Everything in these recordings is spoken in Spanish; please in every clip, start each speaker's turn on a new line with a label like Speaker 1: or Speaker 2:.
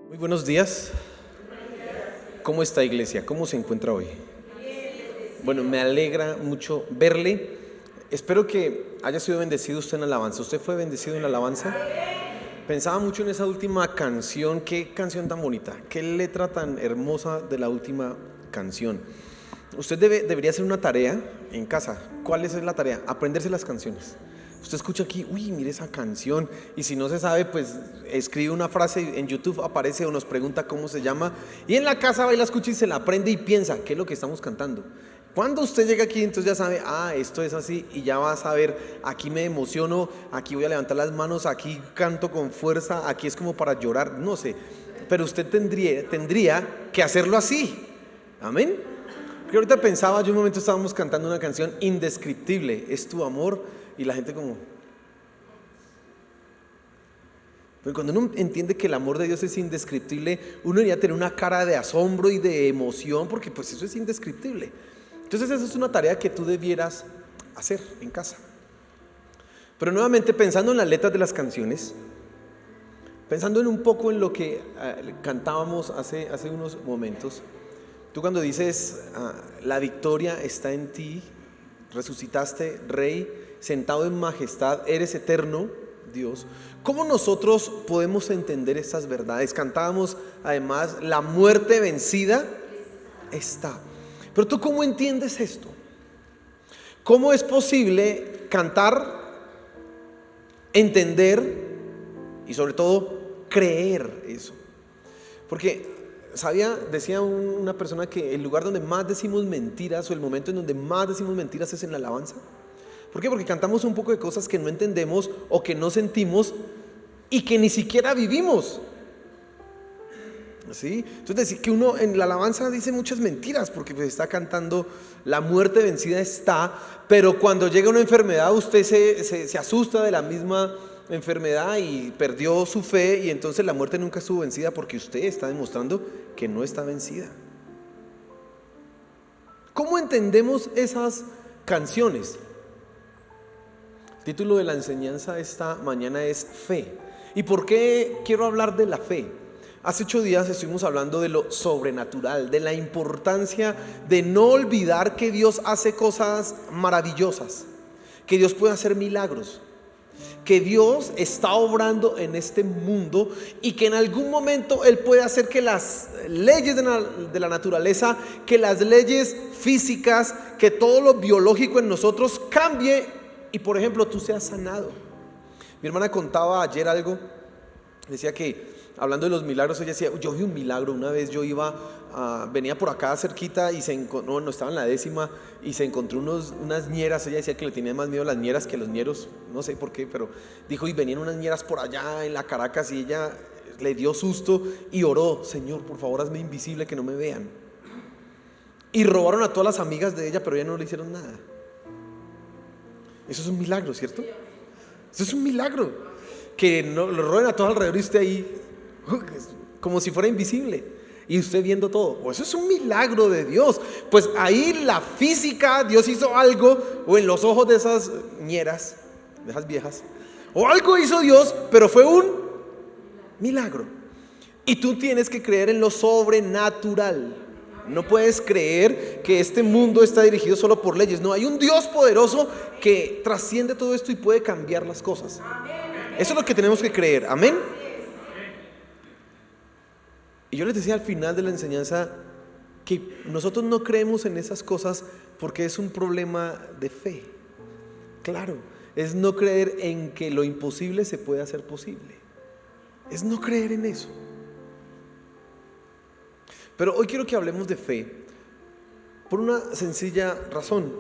Speaker 1: Muy buenos días. ¿Cómo está, iglesia? ¿Cómo se encuentra hoy? Bueno, me alegra mucho verle. Espero que haya sido bendecido usted en la alabanza. ¿Usted fue bendecido en la alabanza? Pensaba mucho en esa última canción. Qué canción tan bonita, qué letra tan hermosa de la última canción. Usted debería hacer una tarea en casa. ¿Cuál es la tarea? Aprenderse las canciones. Usted escucha aquí, uy, mire esa canción, y si no se sabe, pues escribe una frase en YouTube, aparece o nos pregunta cómo se llama, y en la casa va y la escucha y se la aprende y piensa, ¿qué es lo que estamos cantando? Cuando usted llega aquí, entonces ya sabe, esto es así, y ya va a saber, aquí me emociono, aquí voy a levantar las manos, aquí canto con fuerza, aquí es como para llorar, no sé, pero usted tendría que hacerlo así, amén. Porque ahorita pensaba, yo un momento estábamos cantando una canción indescriptible, es tu amor, y la gente como... Pero cuando uno entiende que el amor de Dios es indescriptible, uno debería tener una cara de asombro y de emoción, porque pues eso es indescriptible. Entonces esa es una tarea que tú debieras hacer en casa. Pero nuevamente, pensando en las letras de las canciones, pensando en un poco en lo que cantábamos hace unos momentos, tú cuando dices, la victoria está en ti, resucitaste, Rey, sentado en majestad, eres eterno, Dios. ¿Cómo nosotros podemos entender estas verdades? Cantábamos además, la muerte vencida está. Pero tú, ¿cómo entiendes esto? ¿Cómo es posible cantar, entender y sobre todo creer eso? Porque decía una persona que el lugar donde más decimos mentiras, o el momento en donde más decimos mentiras, es en la alabanza. ¿Por qué? Porque cantamos un poco de cosas que no entendemos o que no sentimos y que ni siquiera vivimos. ¿Sí? Entonces decir que uno en la alabanza dice muchas mentiras, porque pues está cantando la muerte vencida está, pero cuando llega una enfermedad usted se asusta de la misma enfermedad y perdió su fe, y entonces la muerte nunca estuvo vencida, porque usted está demostrando que no está vencida. ¿Cómo entendemos esas canciones? El título de la enseñanza esta mañana es Fe. ¿Y por qué quiero hablar de la fe? Hace 8 días estuvimos hablando de lo sobrenatural, de la importancia de no olvidar que Dios hace cosas maravillosas, que Dios puede hacer milagros, que Dios está obrando en este mundo y que en algún momento Él puede hacer que las leyes de la naturaleza, que las leyes físicas, que todo lo biológico en nosotros cambie y, por ejemplo, tú seas sanado. Mi hermana contaba ayer algo, decía que hablando de los milagros, ella decía, yo vi un milagro una vez. Yo venía por acá cerquita y no estaba en la 10ª y se encontró unas ñeras. Ella decía que le tenía más miedo a las ñeras que a los ñeros, no sé por qué, pero dijo, y venían unas ñeras por allá en la Caracas, y ella le dio susto y oró, Señor, por favor hazme invisible, que no me vean. Y robaron a todas las amigas de ella, pero ella no le hicieron nada. Eso es un milagro, ¿cierto? Eso es un milagro, que no lo roben a todos alrededor y usted ahí como si fuera invisible y usted viendo todo. Eso es un milagro de Dios. Pues ahí la física, Dios hizo algo, o en los ojos de esas ñeras, de esas viejas, o algo hizo Dios, pero fue un milagro. Y tú tienes que creer en lo sobrenatural. No puedes creer que este mundo está dirigido solo por leyes. No, hay un Dios poderoso que trasciende todo esto y puede cambiar las cosas. Eso es lo que tenemos que creer, amén. Y yo les decía al final de la enseñanza que nosotros no creemos en esas cosas porque es un problema de fe. Claro, es no creer en que lo imposible se puede hacer posible. Es no creer en eso. Pero hoy quiero que hablemos de fe por una sencilla razón.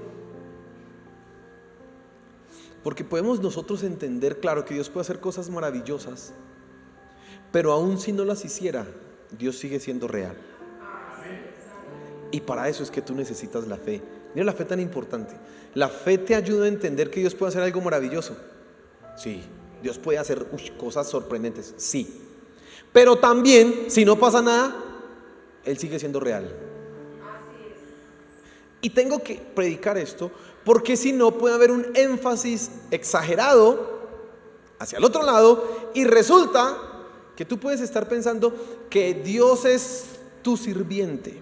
Speaker 1: Porque podemos nosotros entender, claro, que Dios puede hacer cosas maravillosas, pero aún si no las hiciera, Dios sigue siendo real. Y para eso es que tú necesitas la fe. Mira la fe tan importante. La fe te ayuda a entender que Dios puede hacer algo maravilloso. Sí, Dios puede hacer cosas sorprendentes, sí. Pero también, si no pasa nada, Él sigue siendo real. Y tengo que predicar esto, porque si no puede haber un énfasis exagerado hacia el otro lado, y resulta que tú puedes estar pensando que Dios es tu sirviente.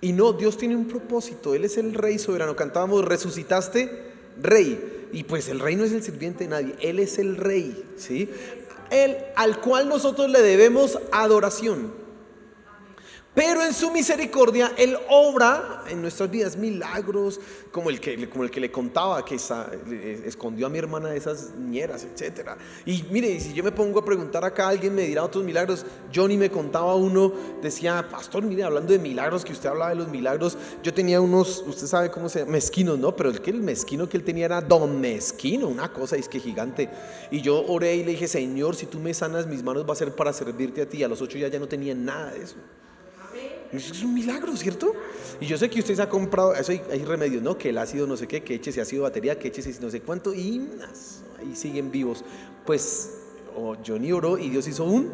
Speaker 1: Y no, Dios tiene un propósito. Él es el Rey soberano. Cantábamos, resucitaste, Rey. Y pues el Rey no es el sirviente de nadie, Él es el Rey, ¿sí? Él, al cual nosotros le debemos adoración. Pero en su misericordia Él obra en nuestras vidas milagros, como el que le contaba, que escondió a mi hermana de esas ñeras, etc. Y mire, si yo me pongo a preguntar acá, alguien me dirá otros milagros. Johnny me contaba uno, decía, pastor, mire, hablando de milagros, que usted hablaba de los milagros, yo tenía unos, usted sabe cómo se llama, mezquinos, ¿no? Pero el mezquino que él tenía era don mezquino, una cosa es que gigante. Y yo oré y le dije, Señor, si tú me sanas, mis manos va a ser para servirte a ti. A los 8 ya no tenía nada de eso. Eso es un milagro, ¿cierto? Y yo sé que usted se ha comprado, eso hay remedios, ¿no? Que el ácido no sé qué, que échese ácido batería, que échese no sé cuánto, y ahí siguen vivos. Pues Johnny oró y Dios hizo un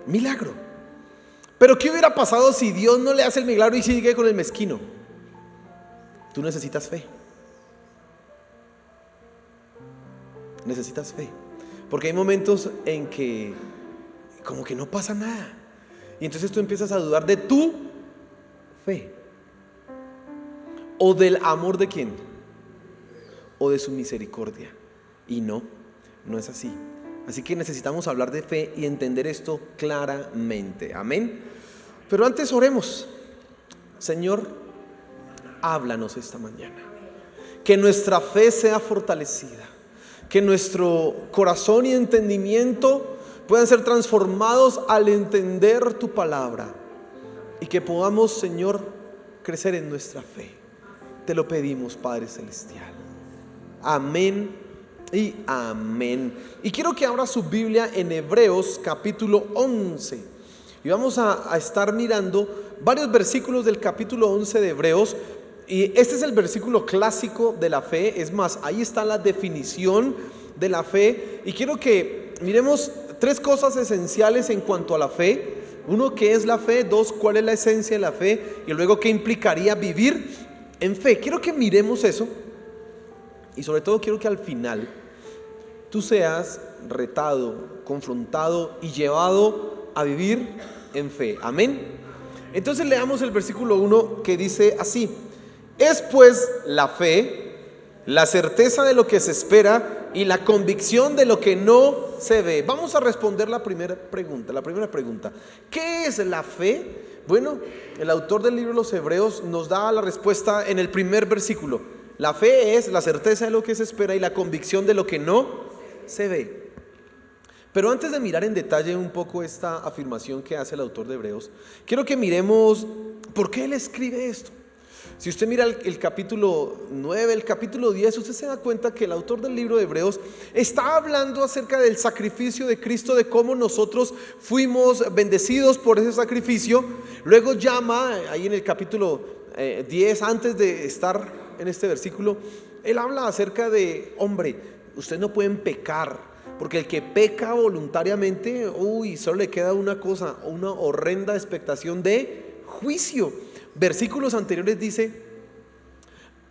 Speaker 1: milagro. Pero ¿qué hubiera pasado si Dios no le hace el milagro y sigue con el mezquino? Tú necesitas fe. Necesitas fe. Porque hay momentos en que como que no pasa nada. Y entonces tú empiezas a dudar de tu fe. O del amor de quién. O de su misericordia. Y no es así. Así que necesitamos hablar de fe y entender esto claramente. Amén. Pero antes oremos. Señor, háblanos esta mañana. Que nuestra fe sea fortalecida. Que nuestro corazón y entendimiento puedan ser transformados al entender tu palabra. Y que podamos, Señor, crecer en nuestra fe. Te lo pedimos, Padre Celestial. Amén y amén. Y quiero que abra su Biblia en Hebreos capítulo 11. Y vamos a estar mirando varios versículos del capítulo 11 de Hebreos. Y este es el versículo clásico de la fe. Es más, ahí está la definición de la fe. Y quiero que miremos 3 cosas esenciales en cuanto a la fe. 1, ¿qué es la fe? 2, ¿cuál es la esencia de la fe? Y luego, ¿qué implicaría vivir en fe? Quiero que miremos eso. Y sobre todo quiero que al final tú seas retado, confrontado y llevado a vivir en fe. Amén. Entonces leamos el versículo 1 que dice así: es pues la fe, la certeza de lo que se espera y la convicción de lo que no se ve. Vamos a responder la primera pregunta. ¿Qué es la fe? Bueno, el autor del libro de los Hebreos nos da la respuesta en el primer versículo. La fe es la certeza de lo que se espera y la convicción de lo que no se ve. Pero antes de mirar en detalle un poco esta afirmación que hace el autor de Hebreos, quiero que miremos por qué él escribe esto. Si usted mira el capítulo 9, el capítulo 10, usted se da cuenta que el autor del libro de Hebreos está hablando acerca del sacrificio de Cristo, de cómo nosotros fuimos bendecidos por ese sacrificio. Luego llama, ahí en el capítulo 10, antes de estar en este versículo, él habla acerca de, hombre, ustedes no pueden pecar, porque el que peca voluntariamente, solo le queda una cosa, una horrenda expectación de juicio. Versículos anteriores dice: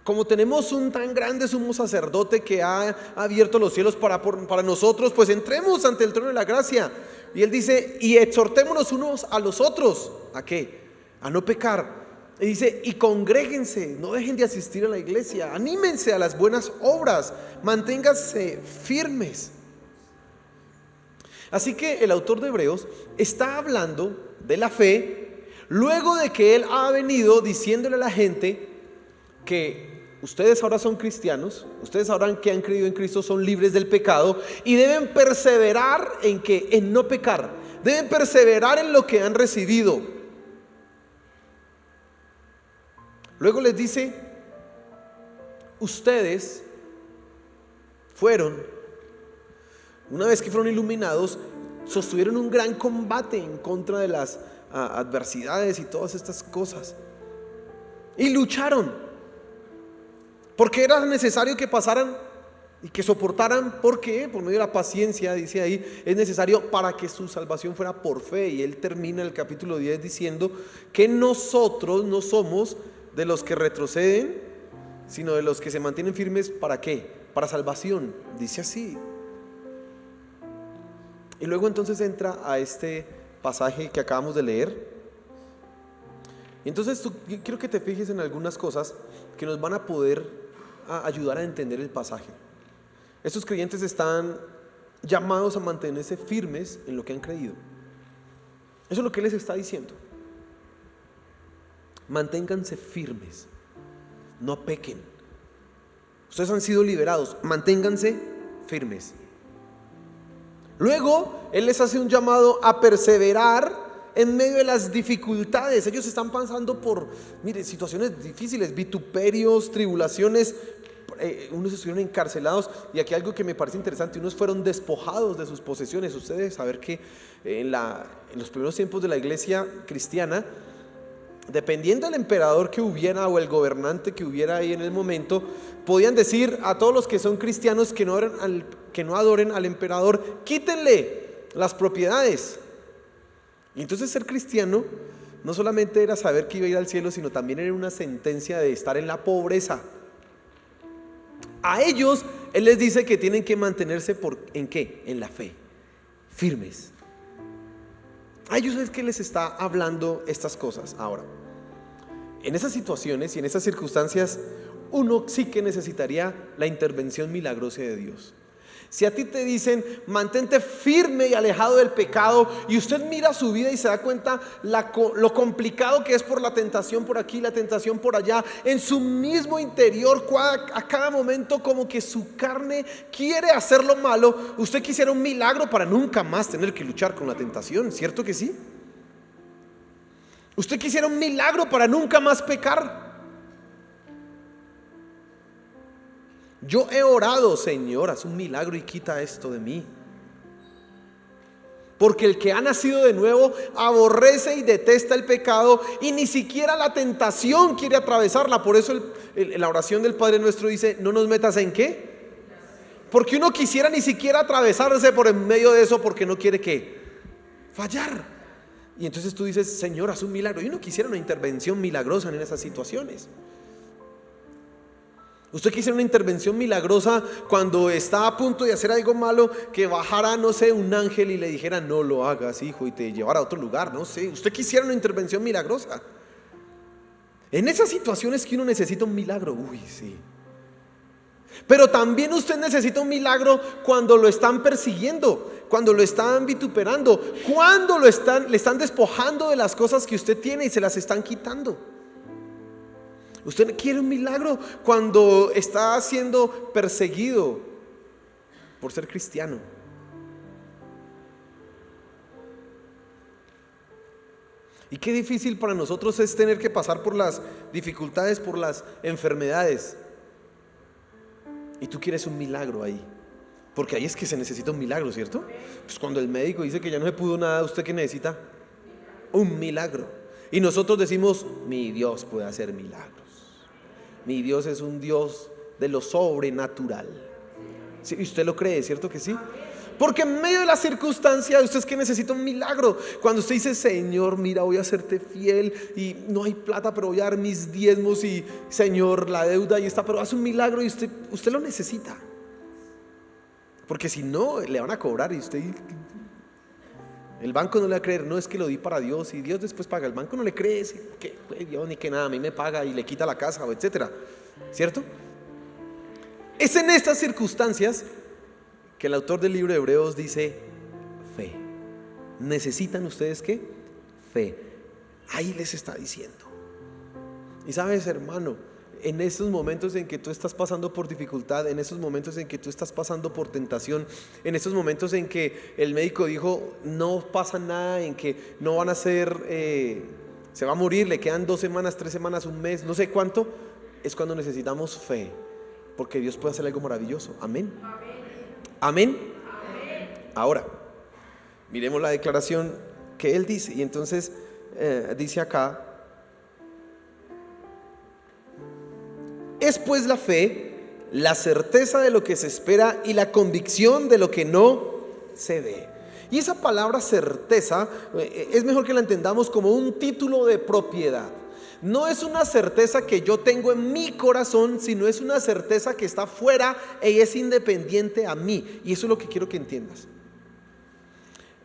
Speaker 1: como tenemos un tan grande sumo sacerdote que ha abierto los cielos para nosotros, pues entremos ante el trono de la gracia. Y él dice: y exhortémonos unos a los otros. ¿A qué? A no pecar. Y dice: y congréguense, no dejen de asistir a la iglesia, anímense a las buenas obras, manténganse firmes. Así que el autor de Hebreos está hablando de la fe, luego de que él ha venido diciéndole a la gente que ustedes ahora son cristianos, ustedes ahora que han creído en Cristo son libres del pecado y deben perseverar en no pecar, deben perseverar en lo que han recibido. Luego les dice: ustedes una vez que fueron iluminados, sostuvieron un gran combate en contra de las adversidades y todas estas cosas, y lucharon, porque era necesario que pasaran y que soportaran. porque Por medio de la paciencia, dice ahí, es necesario para que su salvación fuera por fe. Y él termina el capítulo 10 diciendo que nosotros no somos de los que retroceden, sino de los que se mantienen firmes. ¿Para qué? Para salvación, dice así. Y luego entonces entra a este pasaje que acabamos de leer. Y entonces quiero que te fijes en algunas cosas que nos van a poder ayudar a entender el pasaje. Estos creyentes están llamados a mantenerse firmes en lo que han creído. Eso es lo que Él les está diciendo. Manténganse firmes, no pequen. Ustedes han sido liberados, manténganse firmes. Luego Él les hace un llamado a perseverar en medio de las dificultades. Ellos están pasando por, mire, situaciones difíciles, vituperios, tribulaciones. Unos estuvieron encarcelados, y aquí algo que me parece interesante: unos fueron despojados de sus posesiones. Ustedes saber que en los primeros tiempos de la iglesia cristiana, dependiendo del emperador que hubiera o el gobernante que hubiera ahí en el momento, podían decir a todos los que son cristianos que no adoren al emperador: quítenle las propiedades. Y entonces ser cristiano no solamente era saber que iba a ir al cielo, sino también era una sentencia de estar en la pobreza. A ellos Él les dice que tienen que mantenerse ¿en qué? En la fe, firmes. A ellos es que les está hablando estas cosas. Ahora, en esas situaciones y en esas circunstancias, uno sí que necesitaría la intervención milagrosa de Dios. Si a ti te dicen: mantente firme y alejado del pecado, y usted mira su vida y se da cuenta lo complicado que es por la tentación por aquí, la tentación por allá, en su mismo interior, a cada momento como que su carne quiere hacer lo malo, usted quisiera un milagro para nunca más tener que luchar con la tentación, ¿cierto que sí? Usted quisiera un milagro para nunca más pecar. Yo he orado: Señor, haz un milagro y quita esto de mí. Porque el que ha nacido de nuevo aborrece y detesta el pecado, y ni siquiera la tentación quiere atravesarla. Por eso la oración del Padre Nuestro dice: no nos metas en ¿qué? Porque uno quisiera ni siquiera atravesarse por en medio de eso, porque no quiere ¿qué? Fallar. Y entonces tú dices: Señor, haz un milagro. Y uno quisiera una intervención milagrosa en esas situaciones. Usted quisiera una intervención milagrosa cuando está a punto de hacer algo malo, que bajara, no sé, un ángel y le dijera: no lo hagas, hijo, y te llevara a otro lugar, no sé. Usted quisiera una intervención milagrosa. En esas situaciones que uno necesita un milagro, uy, sí. Pero también usted necesita un milagro cuando lo están persiguiendo, cuando lo están vituperando, cuando le están despojando de las cosas que usted tiene y se las están quitando. Usted quiere un milagro cuando está siendo perseguido por ser cristiano. Y qué difícil para nosotros es tener que pasar por las dificultades, por las enfermedades. Y tú quieres un milagro ahí, porque ahí es que se necesita un milagro, ¿cierto? Pues cuando el médico dice que ya no se pudo nada, ¿usted qué necesita? Un milagro. Y nosotros decimos: mi Dios puede hacer milagros. Mi Dios es un Dios de lo sobrenatural. ¿Sí? ¿Y usted lo cree, cierto que sí? Porque en medio de la circunstancia, usted es que necesita un milagro. Cuando usted dice: Señor, mira, voy a serte fiel y no hay plata, pero voy a dar mis diezmos, y Señor, la deuda ahí está, pero hace un milagro, y usted lo necesita. Porque si no, le van a cobrar, y usted, el banco no le va a creer: no, es que lo di para Dios y Dios después paga. El banco no le cree que Dios ni que nada, a mí me paga y le quita la casa, o etcétera, ¿cierto? Es en estas circunstancias que el autor del libro de Hebreos dice: fe. ¿Necesitan ustedes qué? Fe. Ahí les está diciendo. Y sabes, hermano, en esos momentos en que tú estás pasando por dificultad, en esos momentos en que tú estás pasando por tentación, en esos momentos en que el médico dijo: no pasa nada, en que no van a ser, se va a morir, le quedan 2 semanas, 3 semanas, un mes, no sé cuánto, es cuando necesitamos fe, porque Dios puede hacer algo maravilloso. Amén. Amén. Ahora, miremos la declaración que Él dice. Y entonces dice acá: es pues la fe, la certeza de lo que se espera y la convicción de lo que no se ve. Y esa palabra certeza es mejor que la entendamos como un título de propiedad. No es una certeza que yo tengo en mi corazón, sino es una certeza que está fuera y es independiente a mí. Y eso es lo que quiero que entiendas.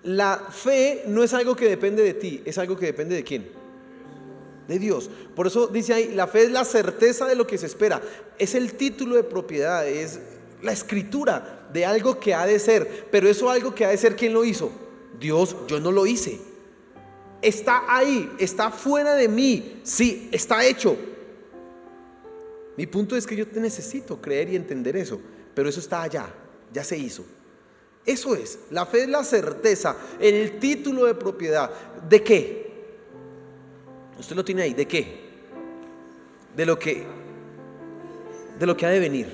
Speaker 1: La fe no es algo que depende de ti, es algo que depende de ¿quién? De Dios. Por eso dice ahí, la fe es la certeza de lo que se espera. Es el título de propiedad, es la escritura de algo que ha de ser. Pero eso algo que ha de ser, ¿quién lo hizo? Dios. Yo no lo hice. Está ahí, está fuera de mí. Sí, está hecho. Mi punto es que yo necesito creer y entender eso. Pero eso está allá, ya se hizo. Eso es, la fe es la certeza, el título de propiedad. ¿De qué? Usted lo tiene ahí, ¿de qué? De lo que ha de venir,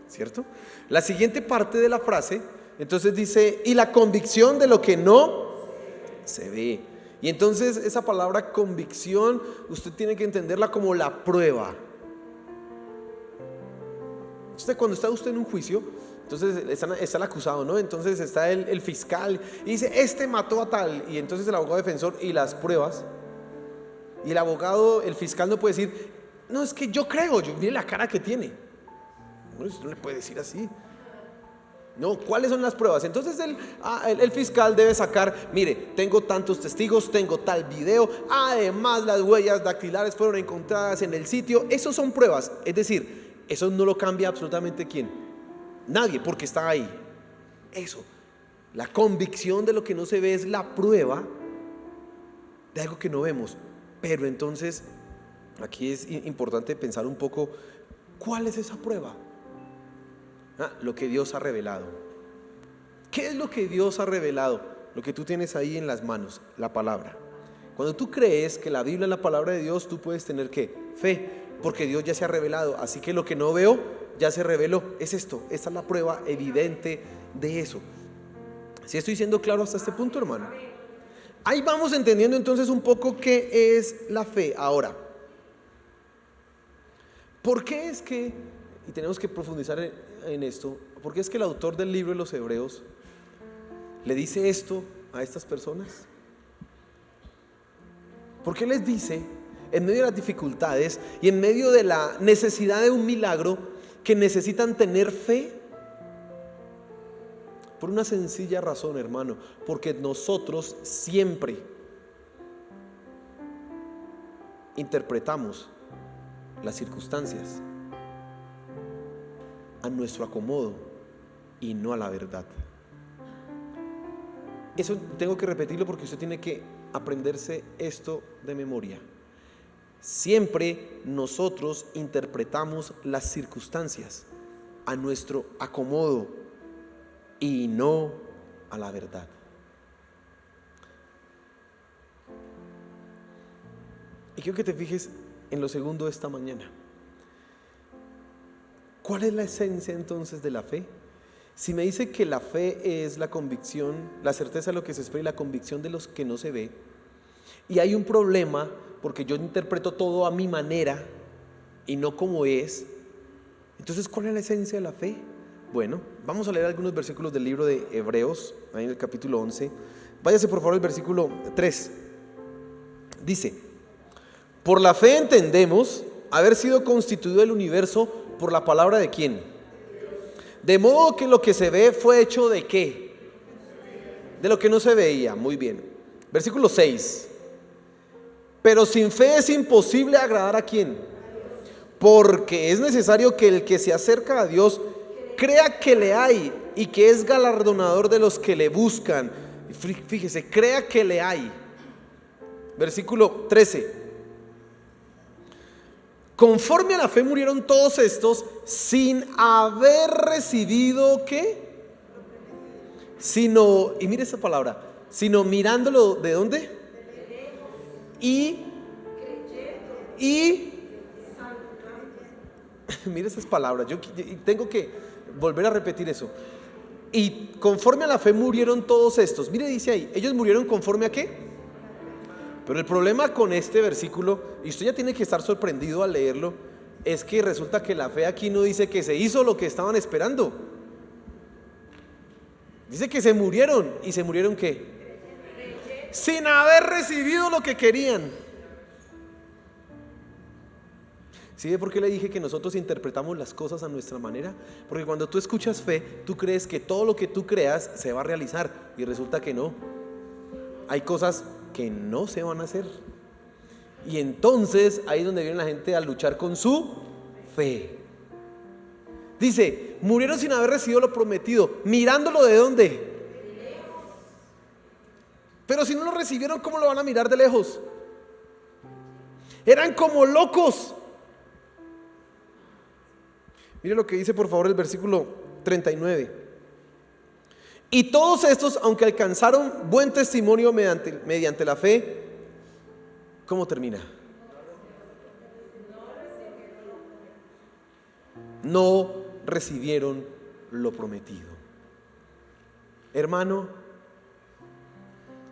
Speaker 1: ¿cierto? La siguiente parte de la frase, entonces dice, y la convicción de lo que no se ve. Y entonces esa palabra convicción, usted tiene que entenderla como la prueba. Cuando está usted en un juicio, entonces está el acusado, ¿no? Entonces está el fiscal y dice, este mató a tal. Y entonces el abogado defensor y las pruebas. Y el fiscal no puede decir, no, es que yo creo, mire la cara que tiene. No le puede decir así. No, ¿cuáles son las pruebas? Entonces el fiscal debe sacar, mire, tengo tantos testigos, tengo tal video, además las huellas dactilares fueron encontradas en el sitio. Esos son pruebas, es decir, eso no lo cambia absolutamente ¿quién? Nadie, porque está ahí. Eso, la convicción de lo que no se ve es la prueba de algo que no vemos. Pero entonces, aquí es importante pensar un poco, ¿cuál es esa prueba? Lo que Dios ha revelado. ¿Qué es lo que Dios ha revelado? Lo que tú tienes ahí en las manos, la palabra. Cuando tú crees que la Biblia es la palabra de Dios, tú puedes tener ¿qué? Fe, porque Dios ya se ha revelado. Así que lo que no veo ya se reveló. Es esto, esta es la prueba evidente de eso. ¿Sí estoy siendo claro hasta este punto, hermano? Ahí vamos entendiendo entonces un poco qué es la fe. Ahora, ¿por qué es que, y tenemos que profundizar en esto, por qué es que el autor del libro de los Hebreos le dice esto a estas personas? ¿Por qué les dice, en medio de las dificultades y en medio de la necesidad de un milagro, que necesitan tener fe? Por una sencilla razón, hermano, porque nosotros siempre interpretamos las circunstancias a nuestro acomodo y no a la verdad. Eso tengo que repetirlo porque usted tiene que aprenderse esto de memoria. Siempre nosotros interpretamos las circunstancias a nuestro acomodo y no a la verdad. Y quiero que te fijes en lo segundo de esta mañana. ¿Cuál es la esencia entonces de la fe? Si me dice que la fe es la convicción, la certeza de lo que se espera y la convicción de los que no se ve, y hay un problema porque yo interpreto todo a mi manera y no como es, entonces ¿cuál es la esencia de la fe? Bueno, vamos a leer algunos versículos del libro de Hebreos, ahí en el capítulo 11. Váyase por favor al versículo 3. Dice: por la fe entendemos haber sido constituido el universo por la palabra de ¿quién? De modo que lo que se ve fue hecho ¿de qué? De lo que no se veía. Muy bien. Versículo 6. Pero sin fe es imposible agradar ¿a quién? Porque es necesario que el que se acerca a Dios crea que le hay y que es galardonador de los que le buscan. Fíjese, crea que le hay. Versículo 13. Conforme a la fe murieron todos estos sin haber recibido ¿qué? Sino, y mire esa palabra, sino mirándolo ¿de dónde? Y mire esas palabras, yo tengo que volver a repetir eso. Y conforme a la fe murieron todos estos. Mire, dice ahí, ellos murieron conforme a ¿qué? Pero el problema con este versículo, y usted ya tiene que estar sorprendido al leerlo, es que resulta que la fe aquí no dice que se hizo lo que estaban esperando. Dice que se murieron. ¿Y se murieron qué? Sin haber recibido lo que querían. ¿Sí ve por qué le dije que nosotros interpretamos las cosas a nuestra manera? Porque cuando tú escuchas fe, tú crees que todo lo que tú creas se va a realizar, y resulta que no. hay cosas que no se van a hacer. Y entonces ahí es donde viene la gente a luchar con su fe. Dice, murieron sin haber recibido lo prometido, mirándolo ¿de dónde? Pero si no lo recibieron, ¿cómo lo van a mirar de lejos? Eran como locos. Mire lo que dice por favor el versículo 39. Y todos estos, aunque alcanzaron buen testimonio mediante la fe, ¿cómo termina? No recibieron lo prometido. Hermano,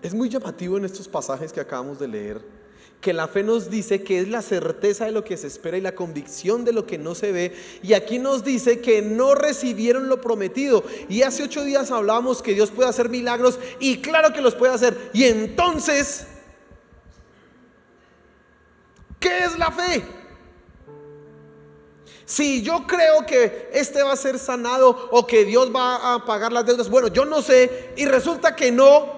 Speaker 1: es muy llamativo en estos pasajes que acabamos de leer que la fe nos dice que es la certeza de lo que se espera y la convicción de lo que no se ve, y aquí nos dice que no recibieron lo prometido. Y hace 8 días hablábamos que Dios puede hacer milagros, y claro que los puede hacer. Y entonces, ¿qué es la fe? Si yo creo que este va a ser sanado o que Dios va a pagar las deudas, bueno, yo no sé, y resulta que no.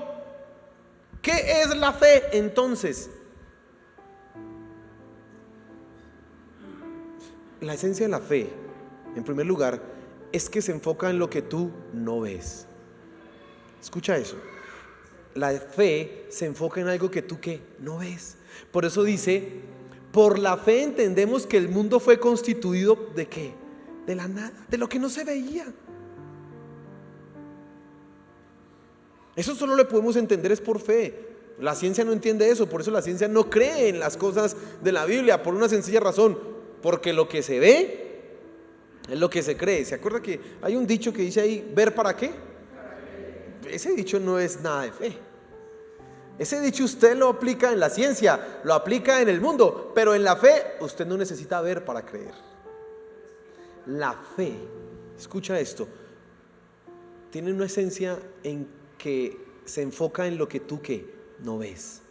Speaker 1: ¿Qué es la fe entonces? La esencia de la fe, en primer lugar, es que se enfoca en lo que tú no ves. Escucha eso. La fe se enfoca en algo que tú no ves. Por eso dice, por la fe entendemos que el mundo fue constituido ¿de qué? De la nada, de lo que no se veía. Eso solo lo podemos entender es por fe. La ciencia no entiende eso, por eso la ciencia no cree en las cosas de la Biblia, por una sencilla razón. Porque lo que se ve es lo que se cree. ¿Se acuerda que hay un dicho que dice ahí, ver para qué? Ese dicho no es nada de fe. Ese dicho usted lo aplica en la ciencia, lo aplica en el mundo, pero en la fe usted no necesita ver para creer. La fe, escucha esto, tiene una esencia en que se enfoca en lo que tú no ves.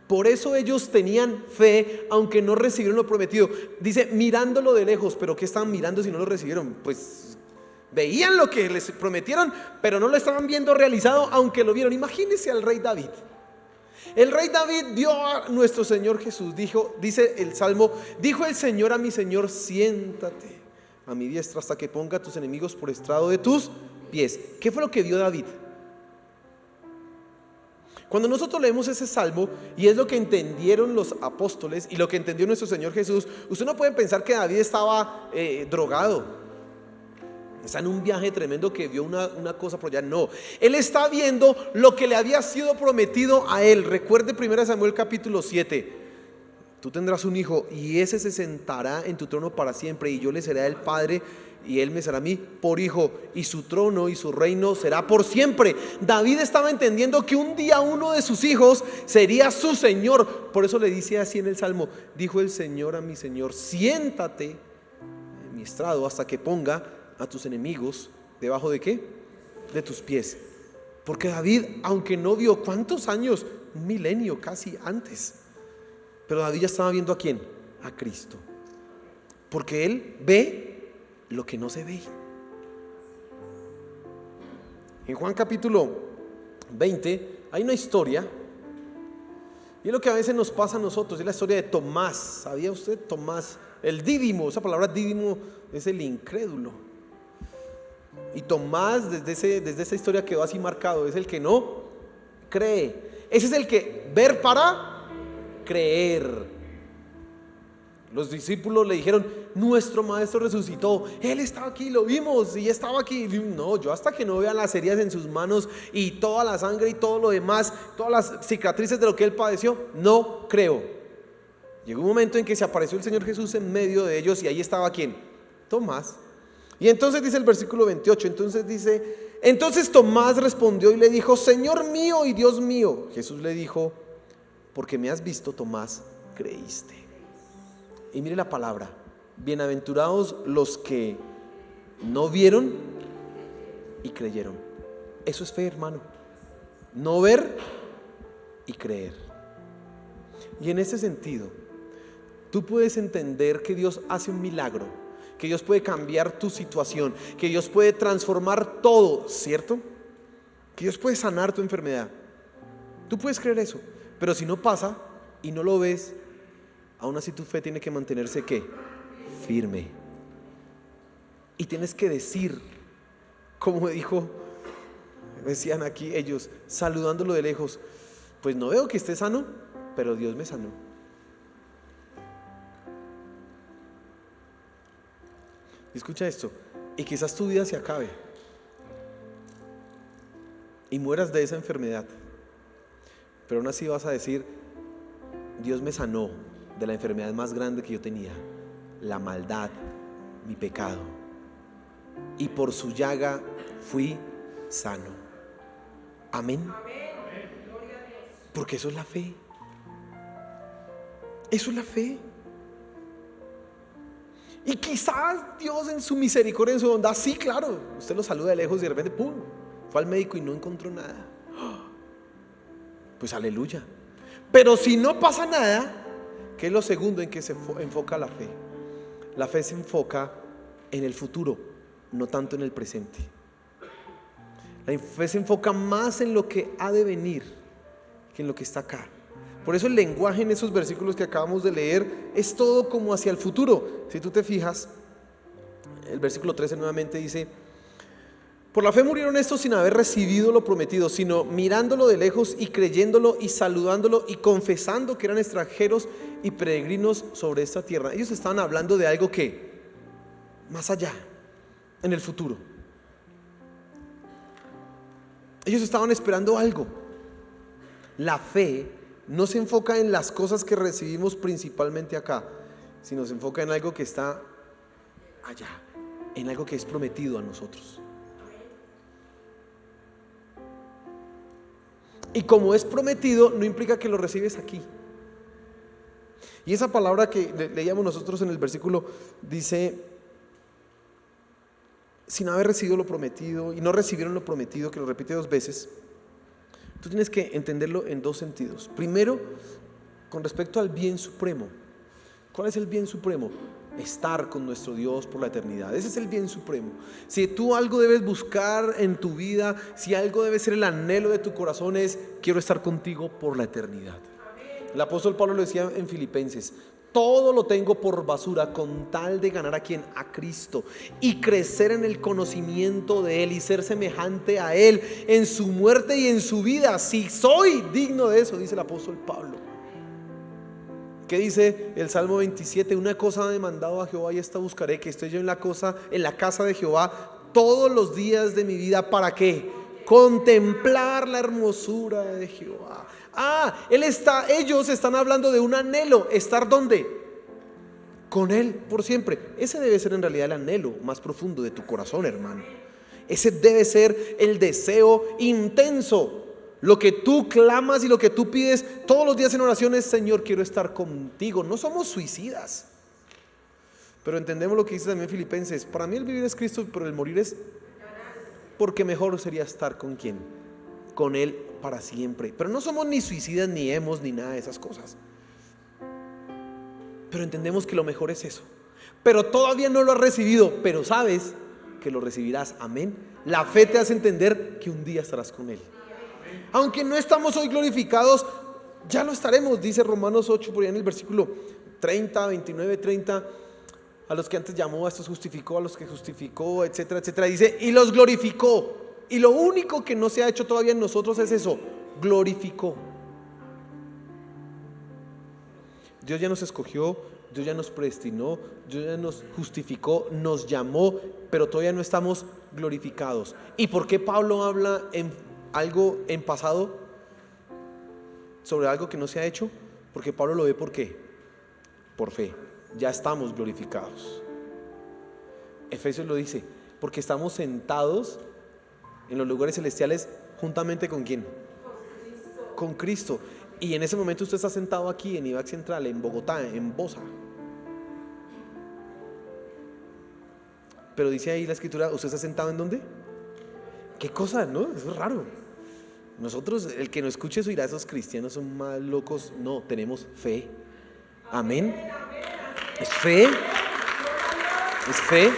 Speaker 1: Por eso ellos tenían fe, aunque no recibieron lo prometido. Dice, mirándolo de lejos. ¿Pero qué estaban mirando si no lo recibieron? Pues veían lo que les prometieron, pero no lo estaban viendo realizado, aunque lo vieron. Imagínense al rey David. El rey David vio a nuestro Señor Jesús. Dice el Salmo, dijo el Señor a mi Señor, siéntate a mi diestra hasta que ponga a tus enemigos por estrado de tus pies. ¿Qué fue lo que vio David? Cuando nosotros leemos ese salmo, y es lo que entendieron los apóstoles y lo que entendió nuestro Señor Jesús, usted no puede pensar que David estaba drogado, está en un viaje tremendo que vio una cosa por allá. No, él está viendo lo que le había sido prometido a él. Recuerde 1 Samuel capítulo 7: tú tendrás un hijo y ese se sentará en tu trono para siempre, y yo le seré el padre y él me será a mí por hijo, y su trono y su reino será por siempre. David estaba entendiendo que un día uno de sus hijos sería su Señor. Por eso le dice así en el Salmo, dijo el Señor a mi Señor, siéntate en mi estrado hasta que ponga a tus enemigos debajo de ¿qué? De tus pies. Porque David, aunque no vio cuántos años, un milenio casi antes, pero David ya estaba viendo ¿a quién? A Cristo. Porque él ve lo que no se ve. En Juan capítulo 20 hay una historia, y es lo que a veces nos pasa a nosotros. Es la historia de Tomás. ¿Sabía usted? Tomás, el dídimo. Esa palabra dídimo es el incrédulo. Y Tomás desde esa historia quedó así marcado. Es el que no cree. Ese es el que ver para creer. Los discípulos le dijeron, nuestro maestro resucitó, él estaba aquí, lo vimos y estaba aquí. No, yo hasta que no vea las heridas en sus manos y toda la sangre y todo lo demás, todas las cicatrices de lo que él padeció, no creo. Llegó un momento en que se apareció el Señor Jesús en medio de ellos, y ahí estaba ¿quién? Tomás. Y entonces dice el versículo 28, entonces Tomás respondió y le dijo, Señor mío y Dios mío. Jesús le dijo, porque me has visto, Tomás, creíste. Y mire la palabra, bienaventurados los que no vieron y creyeron. Eso es fe, hermano. No ver y creer. Y en ese sentido, tú puedes entender que Dios hace un milagro, que Dios puede cambiar tu situación, que Dios puede transformar todo, ¿cierto? Que Dios puede sanar tu enfermedad. Tú puedes creer eso, pero si no pasa y no lo ves, aún así tu fe tiene que mantenerse ¿qué? Firme. Y tienes que decir, como decían aquí ellos, saludándolo de lejos, pues no veo que esté sano, pero Dios me sanó. Escucha esto, y quizás tu vida se acabe y mueras de esa enfermedad, pero aún así vas a decir, Dios me sanó de la enfermedad más grande que yo tenía, la maldad, mi pecado, y por su llaga fui sano. Amén. Porque eso es la fe. Eso es la fe. Y quizás Dios en su misericordia, en su bondad, sí, claro, usted lo saluda de lejos y de repente, ¡pum!, fue al médico y no encontró nada. Pues aleluya. Pero si no pasa nada, ¿qué es lo segundo en que se enfoca la fe? La fe se enfoca en el futuro, no tanto en el presente. La fe se enfoca más en lo que ha de venir que en lo que está acá. Por eso el lenguaje en esos versículos que acabamos de leer es todo como hacia el futuro. Si tú te fijas, el versículo 13 nuevamente dice: por la fe murieron estos sin haber recibido lo prometido, sino mirándolo de lejos y creyéndolo y saludándolo y confesando que eran extranjeros y peregrinos sobre esta tierra. Ellos estaban hablando de algo que más allá, en el futuro. Ellos estaban esperando algo. La fe no se enfoca en las cosas que recibimos principalmente acá, sino se enfoca en algo que está allá, en algo que es prometido a nosotros. Y como es prometido, no implica que lo recibes aquí. Y esa palabra que leíamos nosotros en el versículo dice: sin haber recibido lo prometido, y no recibieron lo prometido, que lo repite 2 veces. Tú tienes que entenderlo en 2 sentidos. Primero, con respecto al bien supremo. ¿Cuál es el bien supremo? Estar con nuestro Dios por la eternidad. Ese es el bien supremo. Si tú algo debes buscar en tu vida, si algo debe ser el anhelo de tu corazón, es: quiero estar contigo por la eternidad. El apóstol Pablo lo decía en Filipenses: todo lo tengo por basura con tal de ganar ¿a quién? A Cristo, y crecer en el conocimiento de Él y ser semejante a Él en su muerte y en su vida, si soy digno de eso, dice el apóstol Pablo. ¿Qué dice el Salmo 27? Una cosa he demandado a Jehová y esta buscaré, que esté yo en la casa de Jehová todos los días de mi vida. ¿Para qué? Contemplar la hermosura de Jehová. Ellos están hablando de un anhelo. ¿Estar dónde? Con Él por siempre. Ese debe ser en realidad el anhelo más profundo de tu corazón, hermano. Ese debe ser el deseo intenso. Lo que tú clamas y lo que tú pides todos los días en oración es: Señor, quiero estar contigo. No somos suicidas, pero entendemos lo que dice también Filipenses: para mí el vivir es Cristo, pero el morir es, porque mejor sería estar con ¿quién? Con Él para siempre. Pero no somos ni suicidas, ni hemos, ni nada de esas cosas. Pero entendemos que lo mejor es eso. Pero todavía no lo has recibido, pero sabes que lo recibirás. Amén. La fe te hace entender que un día estarás con Él. Aunque no estamos hoy glorificados, ya lo estaremos, dice Romanos 8, por ahí en el versículo 30, 29, 30. A los que antes llamó, a estos justificó, a los que justificó, etcétera, etcétera. Dice: y los glorificó. Y lo único que no se ha hecho todavía en nosotros es eso: glorificó. Dios ya nos escogió, Dios ya nos predestinó, Dios ya nos justificó, nos llamó, pero todavía no estamos glorificados. ¿Y por qué Pablo habla en algo en pasado sobre algo que no se ha hecho? Porque Pablo lo ve ¿por qué? Por fe. Ya estamos glorificados. Efesios lo dice: porque estamos sentados en los lugares celestiales juntamente ¿con quién? Con Cristo. Y en ese momento usted está sentado aquí en IBAC Central, en Bogotá, en Bosa. Pero dice ahí la escritura: ¿usted está sentado en dónde? ¿Qué cosa? ¿No? Eso es raro. Nosotros, el que no escuche eso dirá: esos cristianos son más locos. No, tenemos fe. Amén. Es fe. Es fe.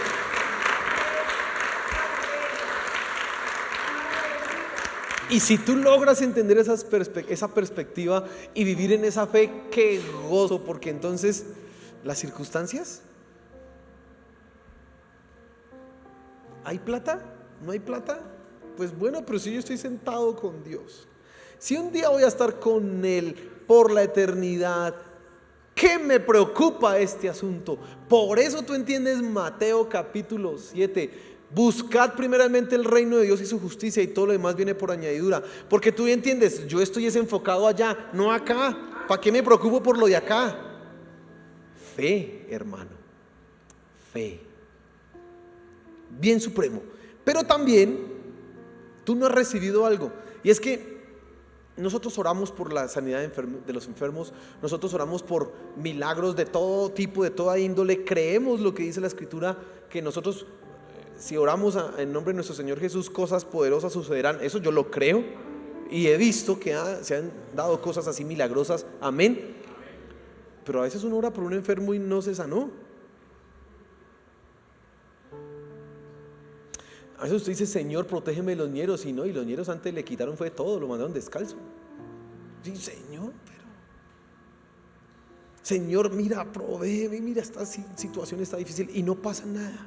Speaker 1: Y si tú logras entender esa perspectiva y vivir en esa fe, qué gozo, porque entonces las circunstancias, ¿hay plata? ¿No hay plata? Pues bueno, pero si yo estoy sentado con Dios, si un día voy a estar con Él por la eternidad, ¿qué me preocupa este asunto? Por eso tú entiendes Mateo capítulo 7. Buscad primeramente el reino de Dios y su justicia, y todo lo demás viene por añadidura. Porque tú entiendes, yo estoy enfocado allá, no acá. ¿Para qué me preocupo por lo de acá? Fe, hermano, fe. Bien supremo. Pero también tú no has recibido algo, y es que nosotros oramos por la sanidad de los enfermos, nosotros oramos por milagros de todo tipo, de toda índole. Creemos lo que dice la Escritura, que nosotros, si oramos en nombre de nuestro Señor Jesús, cosas poderosas sucederán. Eso yo lo creo y he visto que se han dado cosas así milagrosas, amén. Pero a veces uno ora por un enfermo y no se sanó. A veces usted dice: Señor, protégeme de los ñeros, y no, y los ñeros antes le quitaron fue todo, lo mandaron descalzo. Sí, Señor, pero Señor, mira, provéeme, mira, esta situación está difícil, y no pasa nada.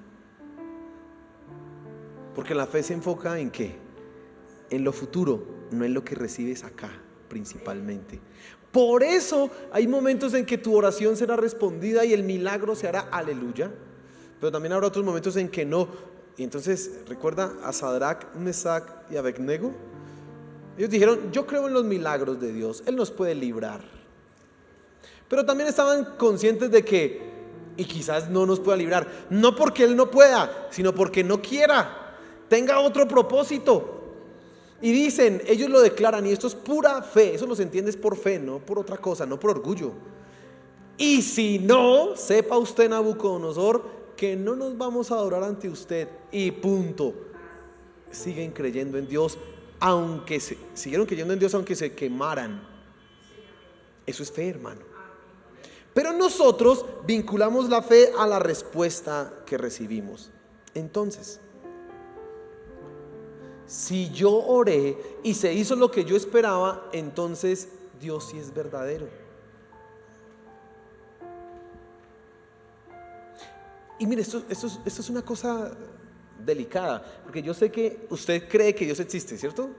Speaker 1: Porque la fe se enfoca en ¿qué? En lo futuro, no en lo que recibes acá principalmente. Por eso hay momentos en que tu oración será respondida y el milagro se hará, aleluya. Pero también habrá otros momentos en que no. Y entonces, recuerda a Sadrach, Mesach y Abednego. Ellos dijeron: yo creo en los milagros de Dios, Él nos puede librar. Pero también estaban conscientes de que, y quizás no nos pueda librar, no porque Él no pueda, sino porque no quiera, tenga otro propósito. Y dicen, ellos lo declaran, y esto es pura fe. Eso los entiendes por fe, no por otra cosa, no por orgullo. Y si no, sepa usted, Nabucodonosor, que no nos vamos a adorar ante usted, y punto. Siguen creyendo en Dios, siguieron creyendo en Dios aunque se quemaran. Eso es fe, hermano. Pero nosotros vinculamos la fe a la respuesta que recibimos. Entonces, si yo oré y se hizo lo que yo esperaba, entonces Dios sí es verdadero. Y mire, esto es una cosa delicada, porque yo sé que usted cree que Dios existe, ¿cierto?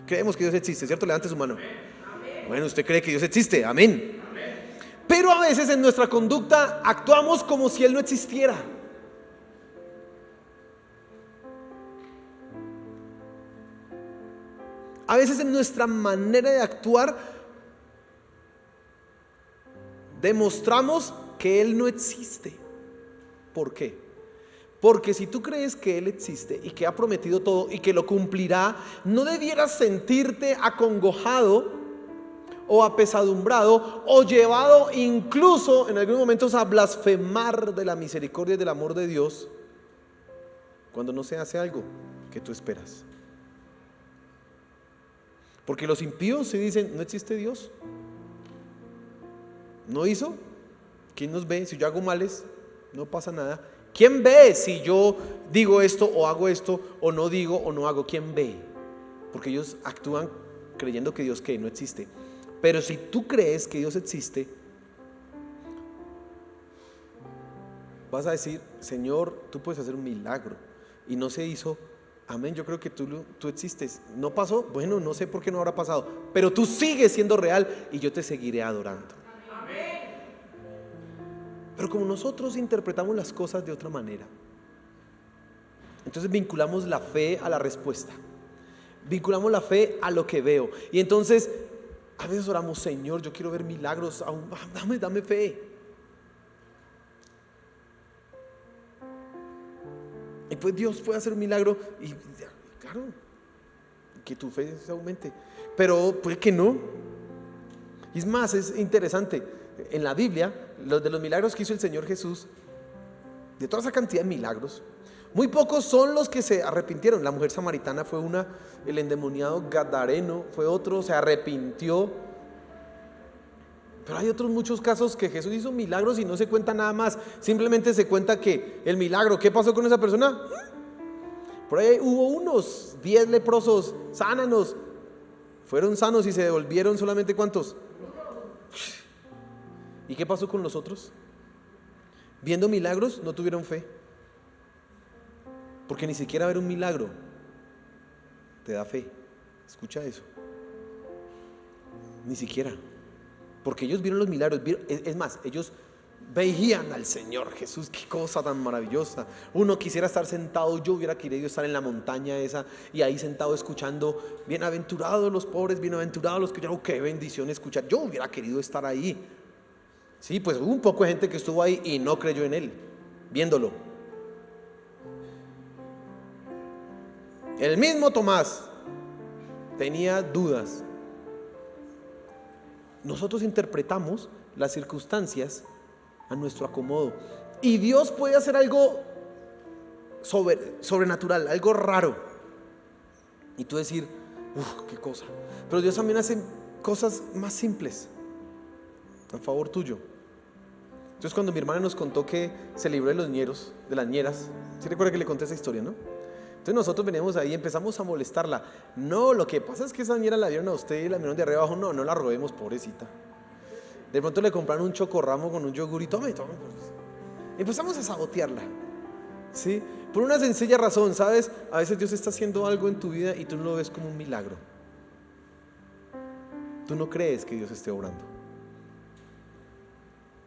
Speaker 1: Creemos que Dios existe, ¿cierto? Levante su mano. Bueno, usted cree que Dios existe, amén. Pero a veces en nuestra conducta actuamos como si Él no existiera. A veces en nuestra manera de actuar demostramos que Él no existe. ¿Por qué? Porque si tú crees que Él existe y que ha prometido todo y que lo cumplirá, no debieras sentirte acongojado o apesadumbrado o llevado incluso en algunos momentos a blasfemar de la misericordia y del amor de Dios cuando no se hace algo que tú esperas. Porque los impíos se dicen: no existe Dios, no hizo. ¿Quién nos ve? Si yo hago males, no pasa nada. ¿Quién ve si yo digo esto o hago esto, o no digo o no hago? ¿Quién ve? Porque ellos actúan creyendo que Dios no existe. Pero si tú crees que Dios existe, vas a decir: Señor, tú puedes hacer un milagro, y no se hizo. Amén, yo creo que tú existes. ¿No pasó? Bueno, no sé por qué no habrá pasado, pero tú sigues siendo real y yo te seguiré adorando. Amén. Pero como nosotros interpretamos las cosas de otra manera, entonces vinculamos la fe a la respuesta, vinculamos la fe a lo que veo. Y entonces a veces oramos: Señor, yo quiero ver milagros, dame fe. Y pues Dios puede hacer un milagro, y claro, que tu fe se aumente. Pero puede que no. Y es más, es interesante, en la Biblia, de los milagros que hizo el Señor Jesús, de toda esa cantidad de milagros, muy pocos son los que se arrepintieron. La mujer samaritana fue una, el endemoniado gadareno fue otro, se arrepintió. Pero hay otros muchos casos que Jesús hizo milagros y no se cuenta nada más. Simplemente se cuenta que el milagro, ¿qué pasó con esa persona? Por ahí hubo unos 10 leprosos sánanos, Fueron sanos y se devolvieron solamente ¿cuántos? ¿Y qué pasó con los otros? Viendo milagros no tuvieron fe. Porque ni siquiera ver un milagro te da fe. Escucha eso. Ni siquiera. Porque ellos vieron los milagros. Es más, ellos veían al Señor Jesús. Qué cosa tan maravillosa. Uno quisiera estar sentado. Yo hubiera querido estar en la montaña esa y ahí sentado escuchando: bienaventurados los pobres, bienaventurados los que yo, qué bendición escuchar. Yo hubiera querido estar ahí. Sí, pues hubo un poco de gente que estuvo ahí y no creyó en Él, viéndolo. El mismo Tomás tenía dudas. Nosotros interpretamos las circunstancias a nuestro acomodo. Y Dios puede hacer algo sobrenatural, algo raro. Y tú decir: qué cosa. Pero Dios también hace cosas más simples a favor tuyo. Entonces, cuando mi hermana nos contó que se libró de los ñeros, de las ñeras, ¿sí recuerda que le conté esa historia, no? Entonces nosotros veníamos ahí y empezamos a molestarla. No, lo que pasa es que esa ñera la dieron a usted y la miraron de arriba abajo. No la robemos, pobrecita. De pronto le compraron un chocorramo con un yogur y tome. Empezamos a sabotearla, ¿sí? Por una sencilla razón, ¿sabes? A veces Dios está haciendo algo en tu vida y tú no lo ves como un milagro. Tú no crees que Dios esté obrando,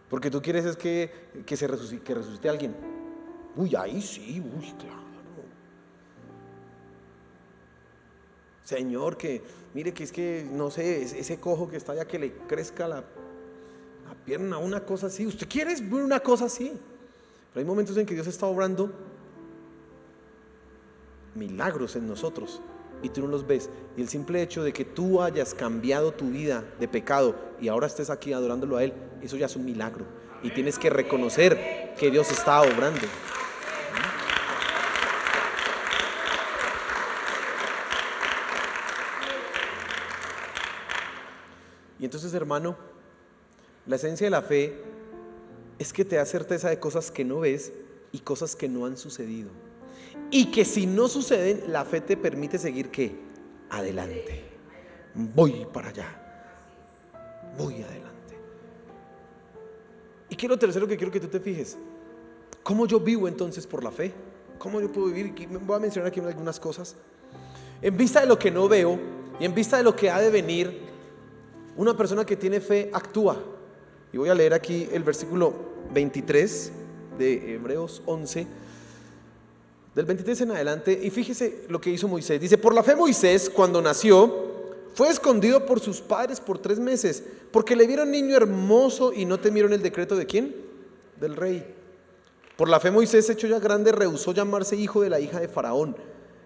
Speaker 1: porque tú quieres es que resucite alguien. Ahí sí, claro. Señor, que mire que es que, no sé, ese cojo que está allá, que le crezca la pierna, una cosa así. Usted quiere ver una cosa así. Pero hay momentos en que Dios está obrando milagros en nosotros y tú no los ves. Y el simple hecho de que tú hayas cambiado tu vida de pecado y ahora estés aquí adorándolo a Él, eso ya es un milagro. Y tienes que reconocer que Dios está obrando. Y entonces, hermano, la esencia de la fe es que te da certeza de cosas que no ves y cosas que no han sucedido. Y que si no suceden, la fe te permite seguir ¿qué? Adelante. Voy para allá. Voy adelante. Y quiero tercero que quiero que tú te fijes. ¿Cómo yo vivo entonces por la fe? ¿Cómo yo puedo vivir? Y voy a mencionar aquí algunas cosas. En vista de lo que no veo y en vista de lo que ha de venir, una persona que tiene fe actúa. Y voy a leer aquí el versículo 23 de Hebreos 11, del 23 en adelante. Y fíjese lo que hizo Moisés. Dice: por la fe Moisés, cuando nació, fue escondido por sus padres por 3 meses, porque le vieron niño hermoso y no temieron el decreto ¿de quién? Del rey. Por la fe Moisés, hecho ya grande, rehusó llamarse hijo de la hija de Faraón,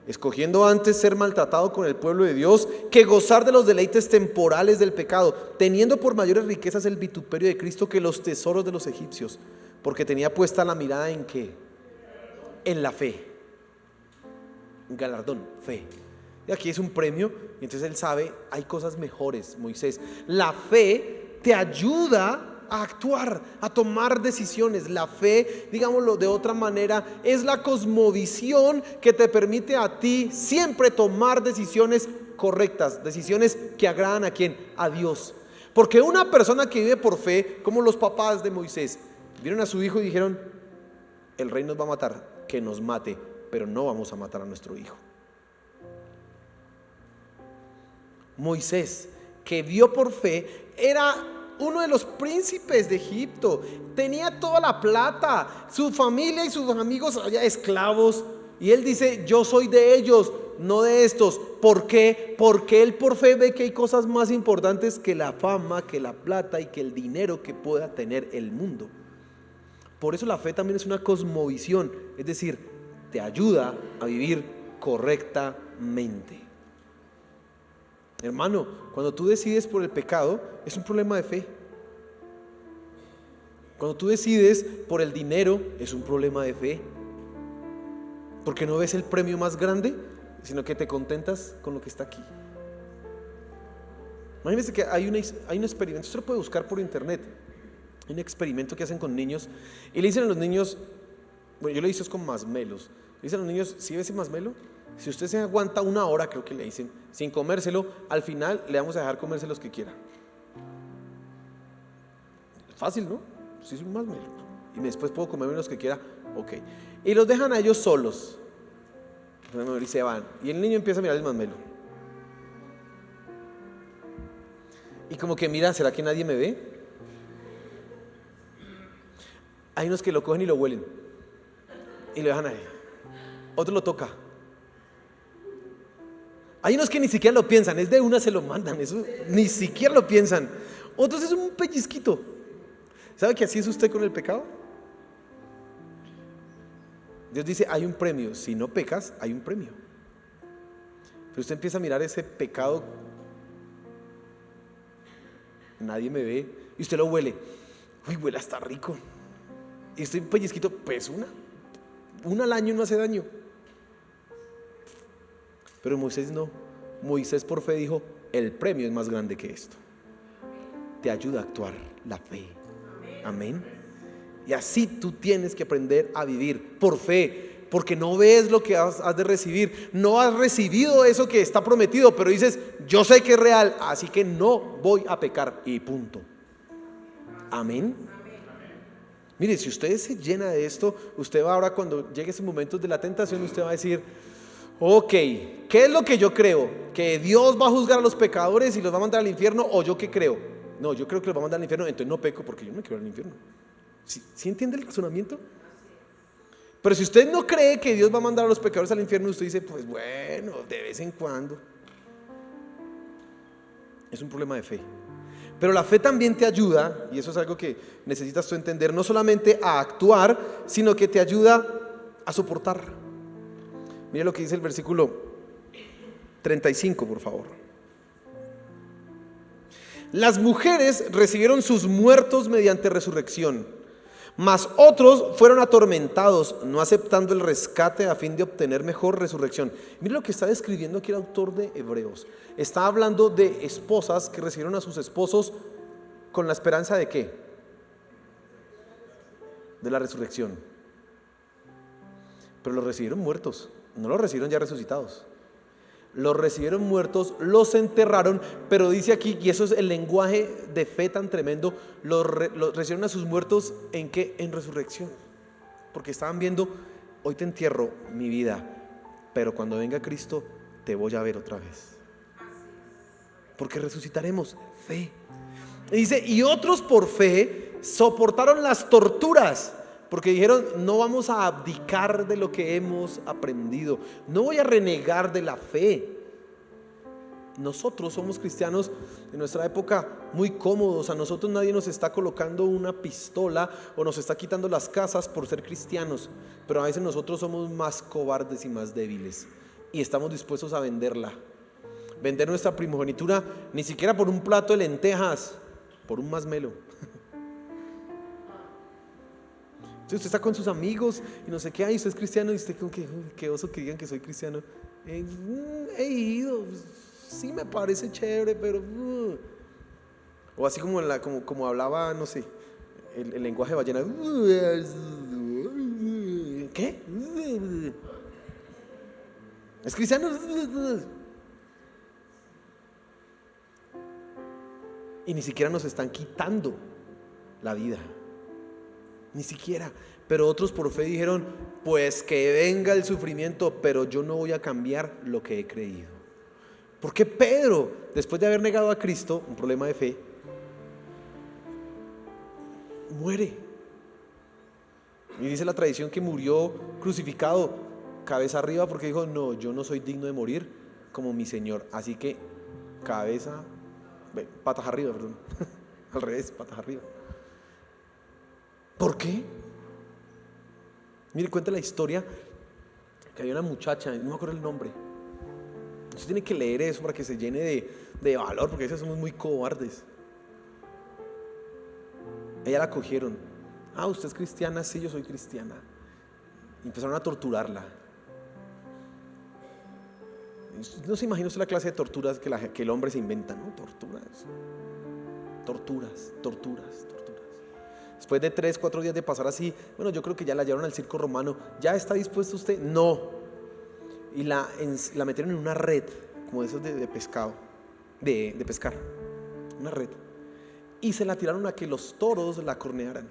Speaker 1: escogiendo antes ser maltratado con el pueblo de Dios que gozar de los deleites temporales del pecado, teniendo por mayores riquezas el vituperio de Cristo que los tesoros de los egipcios, porque tenía puesta la mirada ¿en qué? En la fe. Un galardón, fe. Y aquí es un premio, y entonces él sabe, hay cosas mejores, Moisés. La fe te ayuda a actuar, a tomar decisiones. La fe, digámoslo de otra manera, es la cosmovisión que te permite a ti siempre tomar decisiones correctas, decisiones que agradan ¿a quién? A Dios. Porque una persona que vive por fe, como los papás de Moisés, vieron a su hijo y dijeron: el rey nos va a matar, que nos mate, pero no vamos a matar a nuestro hijo. Moisés, que vio por fe, era uno de los príncipes de Egipto, tenía toda la plata, su familia y sus amigos allá esclavos, y él dice: yo soy de ellos, no de estos. ¿Por qué? Porque él por fe ve que hay cosas más importantes que la fama, que la plata y que el dinero que pueda tener el mundo. Por eso la fe también es una cosmovisión, es decir, te ayuda a vivir correctamente. Hermano, cuando tú decides por el pecado, es un problema de fe. Cuando tú decides por el dinero, es un problema de fe. Porque no ves el premio más grande, sino que te contentas con lo que está aquí. Imagínense que hay un experimento, usted lo puede buscar por internet. Hay un experimento que hacen con niños y le dicen a los niños, bueno, yo lo hice con masmelos. Le dicen a los niños: ¿sí ves ese masmelo? Si usted se aguanta una hora, creo que le dicen, sin comérselo, al final le vamos a dejar comerse los que quiera. Fácil, ¿no? Si soy más melo. Y después puedo comerme los que quiera, ok. Y los dejan a ellos solos. Y se van. Y el niño empieza a mirar el masmelo. Y como que mira, ¿será que nadie me ve? Hay unos que lo cogen y lo huelen. Y lo dejan ahí. Otro lo toca. Hay unos que ni siquiera lo piensan, es de una se lo mandan, eso ni siquiera lo piensan. Otros es un pellizquito. ¿Sabe que así es usted con el pecado? Dios dice, hay un premio, si no pecas, hay un premio. Pero usted empieza a mirar ese pecado, nadie me ve, y usted lo huele. Uy, huele hasta rico. Y este pellizquito, pues una al año no hace daño. Pero Moisés no. Moisés por fe dijo, el premio es más grande que esto. Te ayuda a actuar la fe. Amén. Y así tú tienes que aprender a vivir por fe, porque no ves lo que has de recibir. No has recibido eso que está prometido, pero dices, yo sé que es real, así que no voy a pecar y punto. Amén. Mire, si usted se llena de esto, usted va ahora, cuando llegue esos momentos de la tentación, usted va a decir, ok, ¿qué es lo que yo creo? ¿Que Dios va a juzgar a los pecadores y los va a mandar al infierno? ¿O yo qué creo? No, yo creo que los va a mandar al infierno, entonces no peco porque yo no me quiero al infierno. ¿Sí entiende el razonamiento? Pero si usted no cree que Dios va a mandar a los pecadores al infierno, usted dice, pues bueno, de vez en cuando. Es un problema de fe. Pero la fe también te ayuda, y eso es algo que necesitas tú entender, no solamente a actuar, sino que te ayuda a soportar. Mire lo que dice el versículo 35, por favor. Las mujeres recibieron sus muertos mediante resurrección, mas otros fueron atormentados, no aceptando el rescate a fin de obtener mejor resurrección. Mire lo que está describiendo aquí el autor de Hebreos. Está hablando de esposas que recibieron a sus esposos con la esperanza de ¿qué? De la resurrección. Pero los recibieron muertos, no los recibieron ya resucitados. Los recibieron muertos, los enterraron, pero dice aquí, y eso es el lenguaje de fe tan tremendo, los recibieron a sus muertos ¿en qué? En resurrección. Porque estaban viendo, hoy te entierro mi vida, pero cuando venga Cristo te voy a ver otra vez. Porque resucitaremos, fe. Y dice, y otros por fe soportaron las torturas, porque dijeron, no vamos a abdicar de lo que hemos aprendido, no voy a renegar de la fe. Nosotros somos cristianos en nuestra época muy cómodos, a nosotros nadie nos está colocando una pistola o nos está quitando las casas por ser cristianos, pero a veces nosotros somos más cobardes y más débiles y estamos dispuestos a venderla, vender nuestra primogenitura, ni siquiera por un plato de lentejas, por un masmelo. Entonces usted está con sus amigos y no sé qué, usted es cristiano y usted como que, qué oso que digan que soy cristiano. He ido, sí me parece chévere, pero o así como hablaba, no sé, el lenguaje ballena. ¿Qué? ¿Es cristiano? Y ni siquiera nos están quitando la vida. Ni siquiera. Pero otros por fe dijeron, pues que venga el sufrimiento, pero yo no voy a cambiar lo que he creído. Porque Pedro, después de haber negado a Cristo, un problema de fe, muere. Y dice la tradición que murió crucificado, cabeza arriba, porque dijo, no, yo no soy digno de morir como mi Señor. Así que patas arriba, perdón. Al revés, patas arriba. ¿Por qué? Mire, cuenta la historia que había una muchacha, no me acuerdo el nombre. Usted tiene que leer eso para que se llene de valor, porque a veces somos muy cobardes. Ella la cogieron. ¿Usted es cristiana? Sí, yo soy cristiana. Y empezaron a torturarla. No se imagina usted la clase de torturas que el hombre se inventa, ¿no? Torturas. Después de 3-4 días de pasar así, bueno, yo creo que ya la llevaron al circo romano. ¿Ya está dispuesto usted? No. y la metieron en una red, como esos de pescado, de pescar, una red, y se la tiraron a que los toros la cornearan.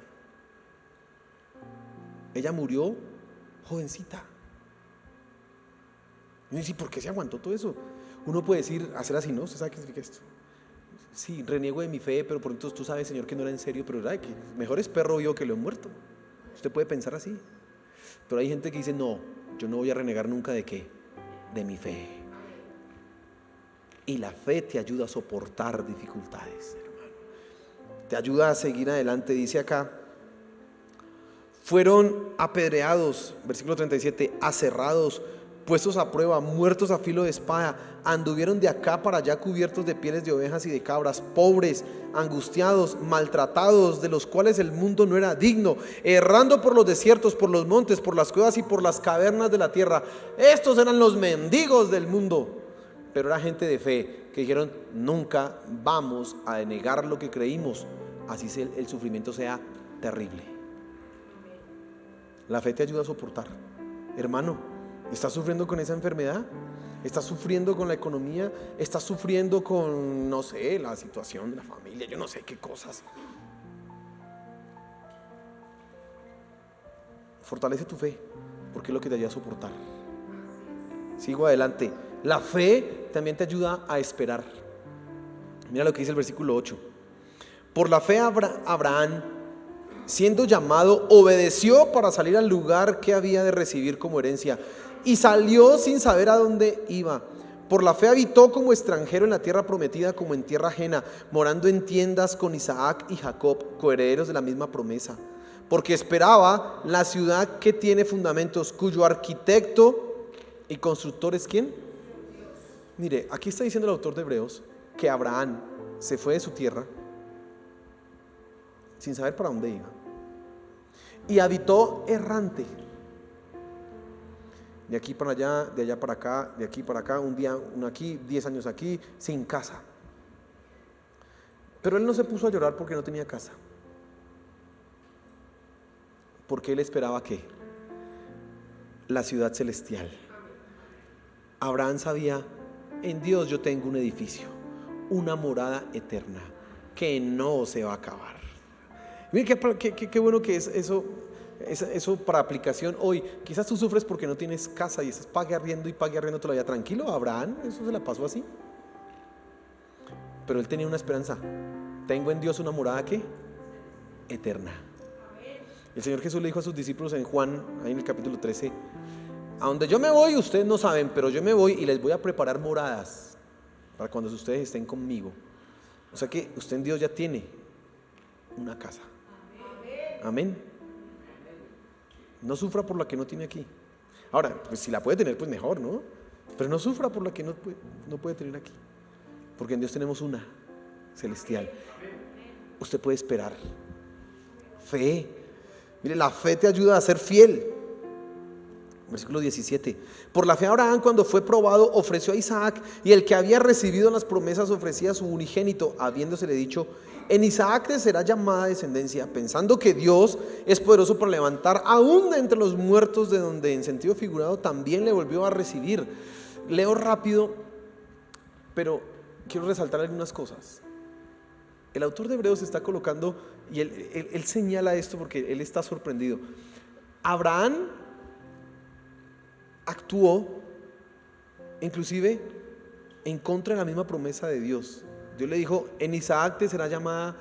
Speaker 1: Ella murió jovencita. Y dice, ¿por qué se aguantó todo eso? Uno puede decir, hacer así, ¿no? ¿Usted sabe qué significa esto? Sí, reniego de mi fe, pero por entonces tú sabes, Señor, que no era en serio, pero era que mejor es perro vivo que león muerto. Usted puede pensar así. Pero hay gente que dice, no, yo no voy a renegar nunca de qué, de mi fe. Y la fe te ayuda a soportar dificultades, hermano. Te ayuda a seguir adelante. Dice acá, fueron apedreados, versículo 37, aserrados, puestos a prueba, muertos a filo de espada, anduvieron de acá para allá cubiertos de pieles de ovejas y de cabras, pobres, angustiados, maltratados, de los cuales el mundo no era digno, errando por los desiertos, por los montes, por las cuevas y por las cavernas de la tierra. Estos eran los mendigos del mundo, pero era gente de fe que dijeron, nunca vamos a denegar lo que creímos, así el sufrimiento sea terrible. La fe te ayuda a soportar. Hermano, ¿estás sufriendo con esa enfermedad? ¿Estás sufriendo con la economía? ¿Estás sufriendo con, no sé, la situación de la familia? Yo no sé qué cosas. Fortalece tu fe, porque es lo que te ayuda a soportar. Sigo adelante. La fe también te ayuda a esperar. Mira lo que dice el versículo 8. Por la fe Abraham, siendo llamado, obedeció para salir al lugar que había de recibir como herencia, y salió sin saber a dónde iba. Por la fe habitó como extranjero en la tierra prometida, como en tierra ajena, morando en tiendas con Isaac y Jacob, coherederos de la misma promesa, porque esperaba la ciudad que tiene fundamentos, cuyo arquitecto y constructor es ¿quién? Mire, aquí está diciendo el autor de Hebreos que Abraham se fue de su tierra sin saber para dónde iba, y habitó errante, de aquí para allá, de allá para acá, de aquí para acá, un día uno aquí, 10 años aquí, sin casa. Pero él no se puso a llorar porque no tenía casa, porque él esperaba ¿qué? La ciudad celestial. Abraham sabía, en Dios yo tengo un edificio, una morada eterna que no se va a acabar. Miren qué bueno que es eso para aplicación hoy. Quizás tú sufres porque no tienes casa y estás pague arriendo todavía. Tranquilo, Abraham, eso se la pasó así. Pero él tenía una esperanza. Tengo en Dios una morada ¿qué? Eterna. El Señor Jesús le dijo a sus discípulos en Juan, ahí en el capítulo 13, a donde yo me voy ustedes no saben, pero yo me voy y les voy a preparar moradas para cuando ustedes estén conmigo. O sea que usted en Dios ya tiene una casa. Amén. No sufra por la que no tiene aquí. Ahora, pues si la puede tener, pues mejor, ¿no? Pero no sufra por la que no puede tener aquí, porque en Dios tenemos una celestial. Usted puede esperar. Fe. Mire, la fe te ayuda a ser fiel. Versículo 17. Por la fe Abraham, cuando fue probado, ofreció a Isaac, y el que había recibido las promesas ofrecía a su unigénito, habiéndosele dicho: en Isaac te será llamada descendencia, pensando que Dios es poderoso para levantar aún de entre los muertos, de donde en sentido figurado también le volvió a recibir. Leo rápido, pero quiero resaltar algunas cosas. El autor de Hebreos está colocando, y él señala esto porque él está sorprendido. Abraham actuó inclusive en contra de la misma promesa de Dios. Dios le dijo: en Isaac te será llamada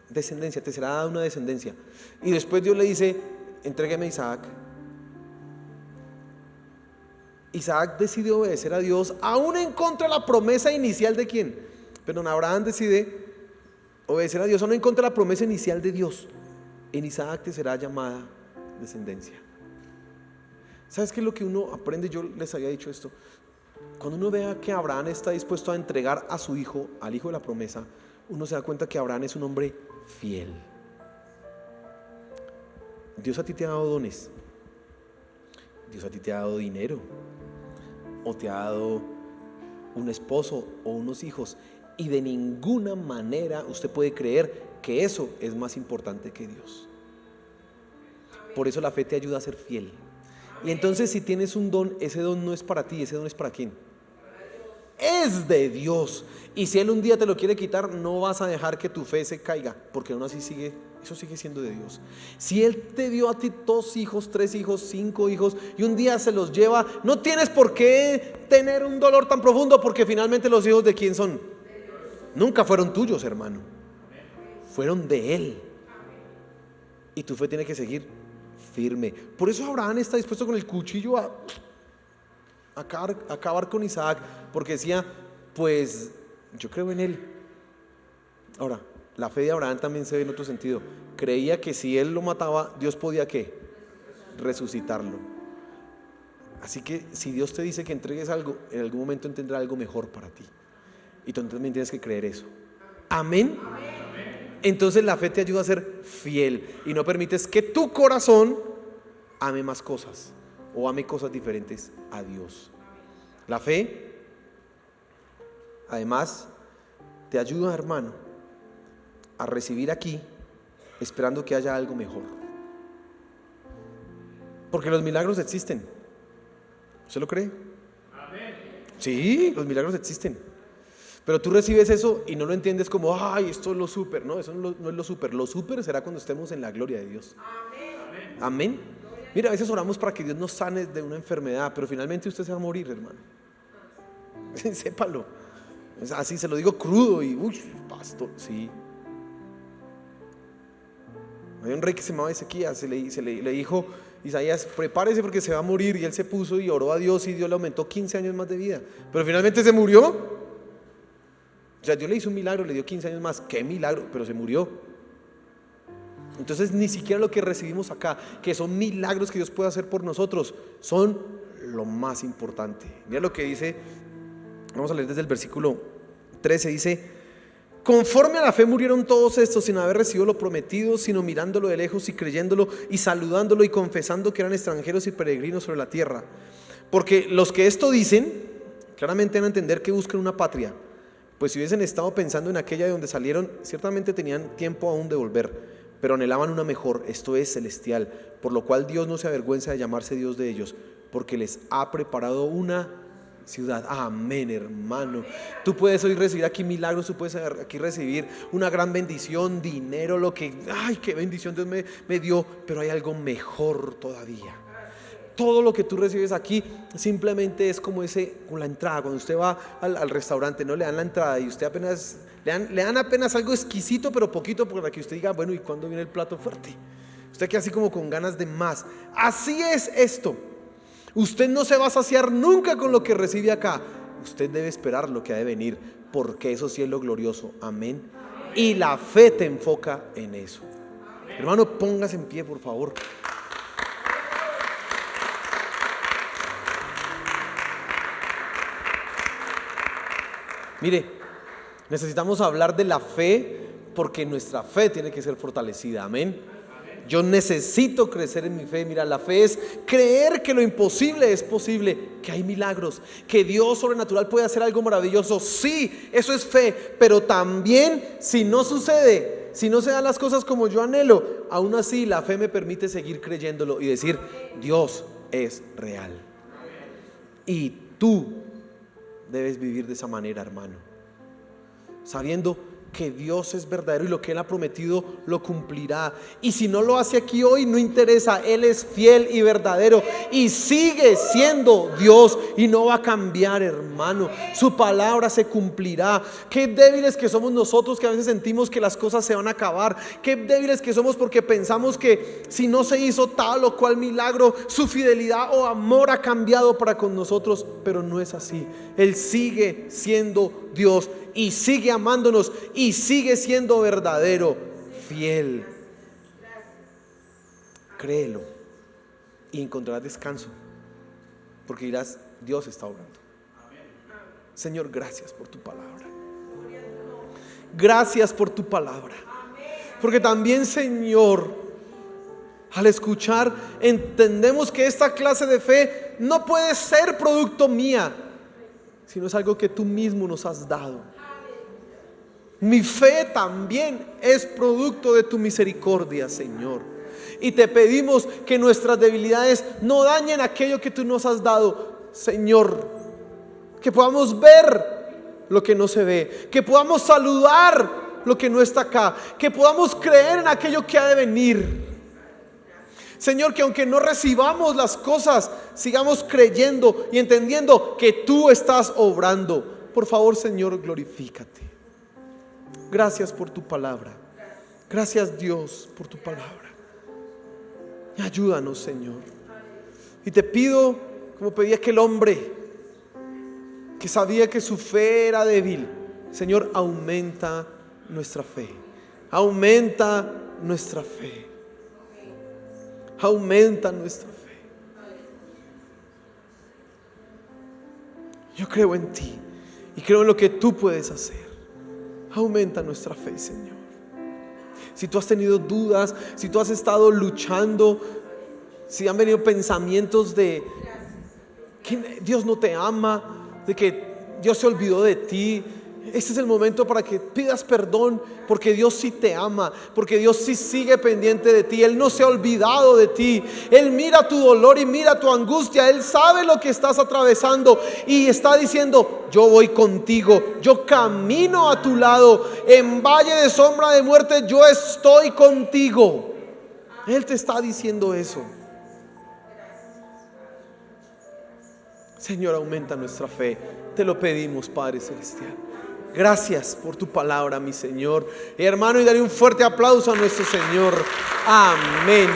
Speaker 1: descendencia, te será dada una descendencia. Y después Dios le dice: entrégueme a Isaac. Isaac decide obedecer a Dios aún en contra de la promesa inicial de ¿quién? Perdón, Abraham decide obedecer a Dios aún en contra de la promesa inicial de Dios. En Isaac te será llamada descendencia. ¿Sabes qué es lo que uno aprende? Yo les había dicho esto. Cuando uno vea que Abraham está dispuesto a entregar a su hijo, al hijo de la promesa, uno se da cuenta que Abraham es un hombre fiel. Dios a ti te ha dado dones. Dios a ti te ha dado dinero, o te ha dado un esposo o unos hijos, y de ninguna manera usted puede creer que eso es más importante que Dios. Por eso la fe te ayuda a ser fiel. Y entonces si tienes un don, ese don no es para ti, ese don es para quién. Es de Dios. Y si Él un día te lo quiere quitar, no vas a dejar que tu fe se caiga, porque aún así sigue, eso sigue siendo de Dios. Si Él te dio a ti 2 hijos, 3 hijos, 5 hijos, y un día se los lleva, no tienes por qué tener un dolor tan profundo, porque finalmente los hijos, ¿de quién son? Nunca fueron tuyos, hermano. Fueron de Él. Y tu fe tiene que seguir firme. Por eso Abraham está dispuesto con el cuchillo a acabar con Isaac, porque decía, pues yo creo en él. Ahora, la fe de Abraham también se ve en otro sentido. Creía que si él lo mataba, Dios podía ¿qué? Resucitarlo. Así que si Dios te dice que entregues algo, en algún momento tendrá algo mejor para ti, y tú también tienes que creer eso. Amén. Entonces la fe te ayuda a ser fiel y no permites que tu corazón ame más cosas o ame cosas diferentes a Dios. La fe, además, te ayuda, hermano, a recibir aquí esperando que haya algo mejor. Porque los milagros existen. ¿Usted lo cree? Sí, los milagros existen. Pero tú recibes eso y no lo entiendes como, ay, esto es lo súper. No, eso no es lo súper. Lo súper será cuando estemos en la gloria de Dios. Amén. Mira, a veces oramos para que Dios nos sane de una enfermedad, pero finalmente usted se va a morir, hermano. Sépalo. Así se lo digo crudo y, uy, pastor, sí. Hay un rey que se llamaba Ezequías, le dijo Isaías, prepárese porque se va a morir, y él se puso y oró a Dios y Dios le aumentó 15 años más de vida, pero finalmente se murió. O sea, Dios le hizo un milagro, le dio 15 años más. ¡Qué milagro! Pero se murió. Entonces ni siquiera lo que recibimos acá, que son milagros que Dios puede hacer por nosotros, son lo más importante. Mira lo que dice, vamos a leer desde el versículo 13, dice: conforme a la fe murieron todos estos sin haber recibido lo prometido, sino mirándolo de lejos y creyéndolo y saludándolo y confesando que eran extranjeros y peregrinos sobre la tierra. Porque los que esto dicen, claramente van a entender que buscan una patria, pues si hubiesen estado pensando en aquella de donde salieron, ciertamente tenían tiempo aún de volver, pero anhelaban una mejor, esto es celestial, por lo cual Dios no se avergüenza de llamarse Dios de ellos, porque les ha preparado una ciudad. Amén, hermano. Tú puedes hoy recibir aquí milagros, tú puedes aquí recibir una gran bendición, dinero, lo que, ay, qué bendición Dios me dio, pero hay algo mejor todavía. Todo lo que tú recibes aquí simplemente es como con la entrada. Cuando usted va al restaurante, no le dan la entrada y usted apenas le dan apenas algo exquisito, pero poquito, para que usted diga, bueno, ¿y cuándo viene el plato fuerte? Usted queda así como con ganas de más. Así es esto. Usted no se va a saciar nunca con lo que recibe acá. Usted debe esperar lo que ha de venir, porque eso sí es lo glorioso. Amén. Y la fe te enfoca en eso. Hermano, póngase en pie, por favor. Mire, necesitamos hablar de la fe, porque nuestra fe tiene que ser fortalecida. Amén. Yo necesito crecer en mi fe. Mira, la fe es creer que lo imposible es posible, que hay milagros, que Dios sobrenatural puede hacer algo maravilloso. Sí, eso es fe, pero también si no sucede, si no se dan las cosas como yo anhelo, aún así la fe me permite seguir creyéndolo y decir, Dios es real. Y tú debes vivir de esa manera, hermano, sabiendo que Dios es verdadero y lo que Él ha prometido lo cumplirá. Y si no lo hace aquí hoy, no interesa, Él es fiel y verdadero y sigue siendo Dios y no va a cambiar, hermano. Su palabra se cumplirá. Qué débiles que somos nosotros, que a veces sentimos que las cosas se van a acabar. Qué débiles que somos porque pensamos que si no se hizo tal o cual milagro, su fidelidad o amor ha cambiado para con nosotros, pero no es así. Él sigue siendo Dios y sigue amándonos y sigue siendo verdadero, fiel. Créelo y encontrarás descanso, porque dirás, Dios está obrando. Señor, gracias por tu palabra. Gracias por tu palabra, porque también, Señor, al escuchar entendemos que esta clase de fe no puede ser producto mía, sino es algo que tú mismo nos has dado. Mi fe también es producto de tu misericordia, Señor. Y te pedimos que nuestras debilidades no dañen aquello que tú nos has dado, Señor. Que podamos ver lo que no se ve, que podamos saludar lo que no está acá, que podamos creer en aquello que ha de venir. Señor, que aunque no recibamos las cosas, sigamos creyendo y entendiendo que tú estás obrando. Por favor, Señor, glorifícate. Gracias por tu palabra. Gracias, Dios, por tu palabra. Ayúdanos, Señor. Y te pido, como pedí aquel hombre que sabía que su fe era débil, Señor, aumenta nuestra fe. Aumenta nuestra fe. Aumenta nuestra fe. Yo creo en ti y creo en lo que tú puedes hacer. Aumenta nuestra fe, Señor. Si tú has tenido dudas, si tú has estado luchando, si han venido pensamientos de que Dios no te ama, de que Dios se olvidó de ti, este es el momento para que pidas perdón, porque Dios sí te ama, porque Dios sí sigue pendiente de ti. Él no se ha olvidado de ti. Él mira tu dolor y mira tu angustia. Él sabe lo que estás atravesando y está diciendo: yo voy contigo, yo camino a tu lado. En valle de sombra de muerte yo estoy contigo. Él te está diciendo eso. Señor, aumenta nuestra fe. Te lo pedimos, Padre Celestial. Gracias por tu palabra, mi Señor. Hermano, y daré un fuerte aplauso a nuestro Señor. Amén.